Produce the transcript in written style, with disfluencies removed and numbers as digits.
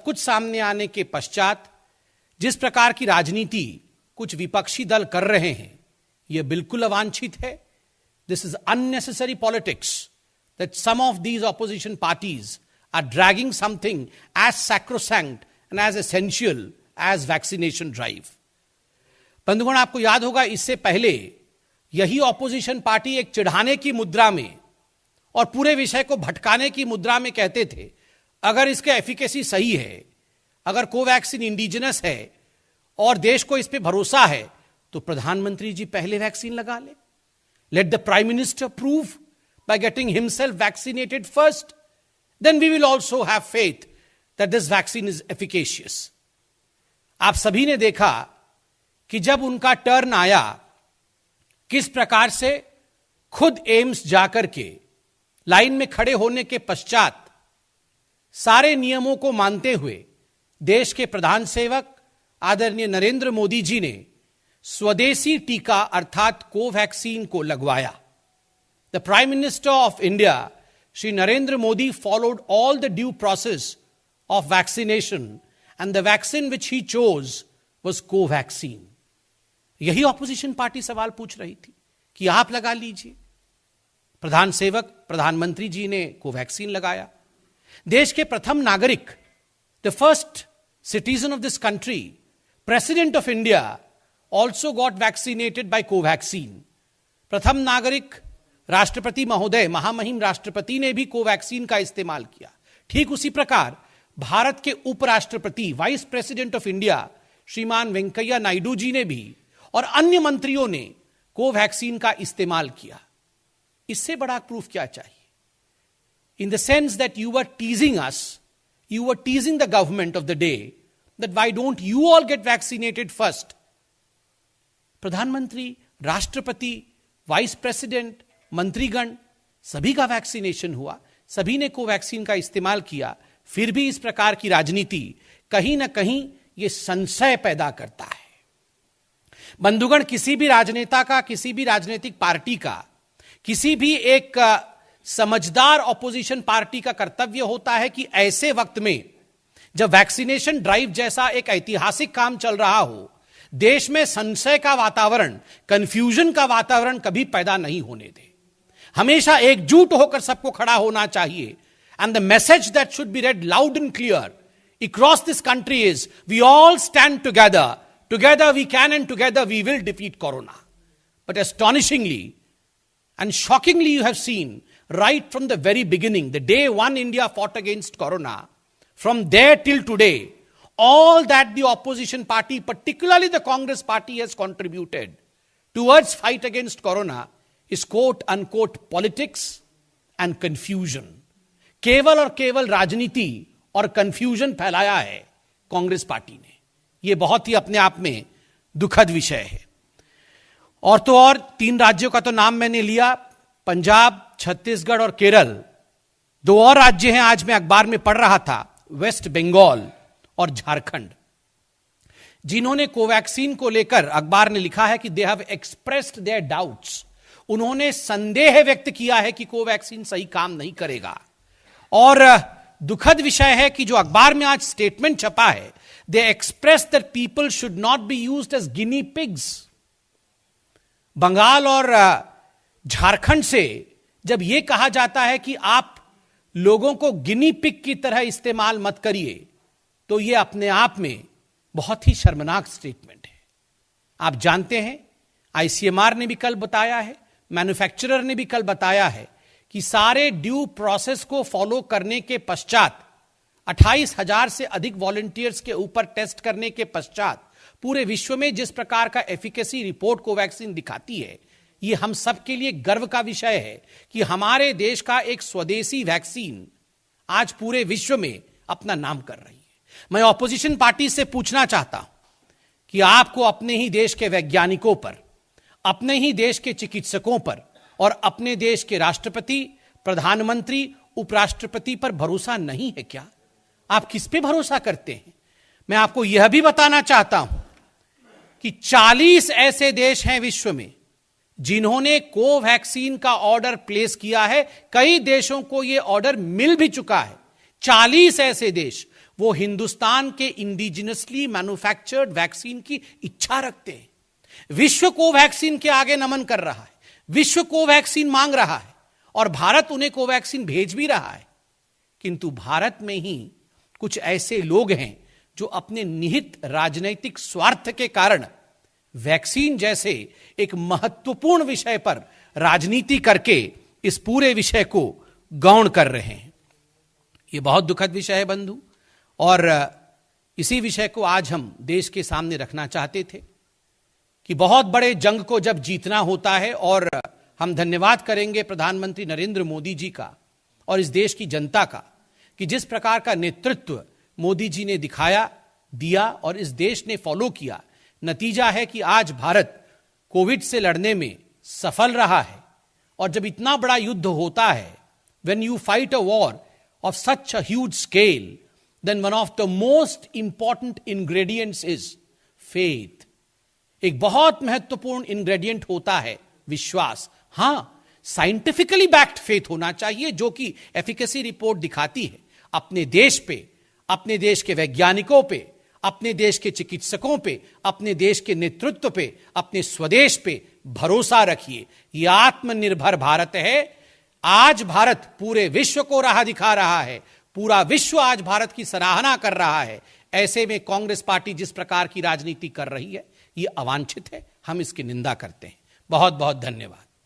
कुछ सामने आने के पश्चात जिस प्रकार की राजनीति कुछ विपक्षी दल कर रहे हैं, यह बिल्कुल अवांछित है. This is unnecessary politics that some of these opposition parties are dragging something as sacrosanct and as essential as vaccination drive. बंधुगण, आपको याद होगा इससे पहले यही ऑपोजिशन पार्टी एक चिढ़ाने की मुद्रा में और पूरे विषय को भटकाने की मुद्रा में कहते थे, अगर इसका एफिकेसी सही है, अगर कोवैक्सीन इंडिजिनस है और देश को इस पे भरोसा है, तो प्रधानमंत्री जी पहले वैक्सीन लगा ले. Let the prime minister prove by getting himself vaccinated first, then we will also have faith that this vaccine is efficacious. आप सभी ने देखा कि जब उनका टर्न आया, किस प्रकार से खुद एम्स जाकर के लाइन में खड़े होने के पश्चात सारे नियमों को मानते हुए देश के प्रधान सेवक आदरणीय नरेंद्र मोदी जी ने स्वदेशी टीका अर्थात कोवैक्सीन को लगवाया. The prime minister of India Shri Narendra Modi followed all the due process of vaccination and the vaccine which he chose was Covaxin. यही ऑपोजिशन पार्टी सवाल पूछ रही थी कि आप लगा लीजिए. प्रधान सेवक प्रधानमंत्री जी ने कोवैक्सीन लगाया. देश के प्रथम नागरिक, the first citizen of this country, president of India also got vaccinated by Covaxin. प्रथम नागरिक राष्ट्रपति महोदय, महामहिम राष्ट्रपति ने भी कोवैक्सीन का इस्तेमाल किया. ठीक उसी प्रकार भारत के उपराष्ट्रपति, वाइस प्रेसिडेंट ऑफ इंडिया श्रीमान वेंकैया नायडू जी ने भी और अन्य मंत्रियों ने कोवैक्सीन का इस्तेमाल किया. इससे बड़ा प्रूफ क्या चाहिए? In the sense that you were teasing us, you were teasing the government of the day, that why don't you all get vaccinated first? प्रधानमंत्री, राष्ट्रपति, वाइस प्रेसिडेंट, मंत्रीगण, सभी का वैक्सीनेशन हुआ, सभी ने कोवैक्सीन का इस्तेमाल किया. फिर भी इस प्रकार की राजनीति कहीं ना कहीं यह संशय पैदा करता है. बंधुगण, किसी भी राजनेता का, किसी भी राजनीतिक पार्टी का, किसी भी एक समझदार ऑपोजिशन पार्टी का कर्तव्य होता है कि ऐसे वक्त में जब वैक्सीनेशन ड्राइव जैसा एक ऐतिहासिक काम चल रहा हो, देश में संशय का वातावरण, कंफ्यूजन का वातावरण कभी पैदा नहीं होने दे. हमेशा एकजुट होकर सबको खड़ा होना चाहिए. And the message that should be read loud and clear across this country is, we all stand together, together we can and together we will defeat corona. बट astonishingly and shockingly you have seen, right from the very beginning, the day one India fought against corona, from there till today, all that the opposition party, particularly the Congress party, has contributed towards fight against corona is quote unquote politics and confusion. केवल और केवल राजनीति और confusion फैलाया है Congress party ने. यह बहुत ही अपने आप में दुखद विषय है. और तो और 3 राज्यों का तो नाम मैंने लिया, पंजाब, छत्तीसगढ़ और केरल. 2 और राज्य हैं, आज मैं अखबार में पढ़ रहा था, वेस्ट बंगाल और झारखंड, जिन्होंने कोवैक्सीन को लेकर, अखबार ने लिखा है कि they have expressed their doubts. उन्होंने संदेह व्यक्त किया है कि कोवैक्सीन सही काम नहीं करेगा. और दुखद विषय है कि जो अखबार में आज स्टेटमेंट छपा है, they express that people should not be used as guinea pigs. Bengal और झारखंड से जब यह कहा जाता है कि आप लोगों को गिनी पिग की तरह इस्तेमाल मत करिए, तो यह अपने आप में बहुत ही शर्मनाक स्टेटमेंट है. आप जानते हैं, आईसीएमआर ने भी कल बताया है, मैन्युफैक्चरर ने भी कल बताया है कि सारे ड्यू प्रोसेस को फॉलो करने के पश्चात 28,000 से अधिक वॉलंटियर्स के ऊपर टेस्ट करने के पश्चात पूरे विश्व में जिस प्रकार का एफिकेसी रिपोर्ट कोवैक्सीन दिखाती है, यह हम सबके लिए गर्व का विषय है कि हमारे देश का एक स्वदेशी वैक्सीन आज पूरे विश्व में अपना नाम कर रही है. मैं ऑपोजिशन पार्टी से पूछना चाहता हूं कि आपको अपने ही देश के वैज्ञानिकों पर, अपने ही देश के चिकित्सकों पर और अपने देश के राष्ट्रपति, प्रधानमंत्री, उपराष्ट्रपति पर भरोसा नहीं है क्या? आप किस पे भरोसा करते हैं? मैं आपको यह भी बताना चाहता हूं कि 40 ऐसे देश हैं विश्व में जिन्होंने कोवैक्सीन का ऑर्डर प्लेस किया है. कई देशों को यह ऑर्डर मिल भी चुका है. 40 ऐसे देश, वो हिंदुस्तान के इंडिजिनसली मैन्युफैक्चर्ड वैक्सीन की इच्छा रखते हैं। विश्व कोवैक्सीन के आगे नमन कर रहा है, विश्व कोवैक्सीन मांग रहा है और भारत उन्हें कोवैक्सीन भेज भी रहा है। किंतु भारत में ही कुछ ऐसे लोग हैं जो अपने निहित राजनीतिक स्वार्थ के कारण वैक्सीन जैसे एक महत्वपूर्ण विषय पर राजनीति करके इस पूरे विषय को गौण कर रहे हैं। यह बहुत दुखद विषय है बंधु, और इसी विषय को आज हम देश के सामने रखना चाहते थे कि बहुत बड़े जंग को जब जीतना होता है, और हम धन्यवाद करेंगे प्रधानमंत्री नरेंद्र मोदी जी का और इस देश की जनता का कि जिस प्रकार का नेतृत्व मोदी जी ने दिया और इस देश ने फॉलो किया। नतीजा है कि आज भारत कोविड से लड़ने में सफल रहा है। और जब इतना बड़ा युद्ध होता है, when you fight a war of such a huge scale, then one of the most important ingredients is faith. एक बहुत महत्वपूर्ण इंग्रेडिएंट होता है विश्वास। हां, साइंटिफिकली बैक्ड फेथ होना चाहिए, जो कि एफिकेसी रिपोर्ट दिखाती है। अपने देश पे, अपने देश के वैज्ञानिकों पे, अपने देश के चिकित्सकों पे, अपने देश के नेतृत्व पे, अपने स्वदेश पे भरोसा रखिए। यह आत्मनिर्भर भारत है। आज भारत पूरे विश्व को राह दिखा रहा है, पूरा विश्व आज भारत की सराहना कर रहा है। ऐसे में कांग्रेस पार्टी जिस प्रकार की राजनीति कर रही है, यह अवांछित है। हम इसकी निंदा करते हैं। बहुत बहुत धन्यवाद।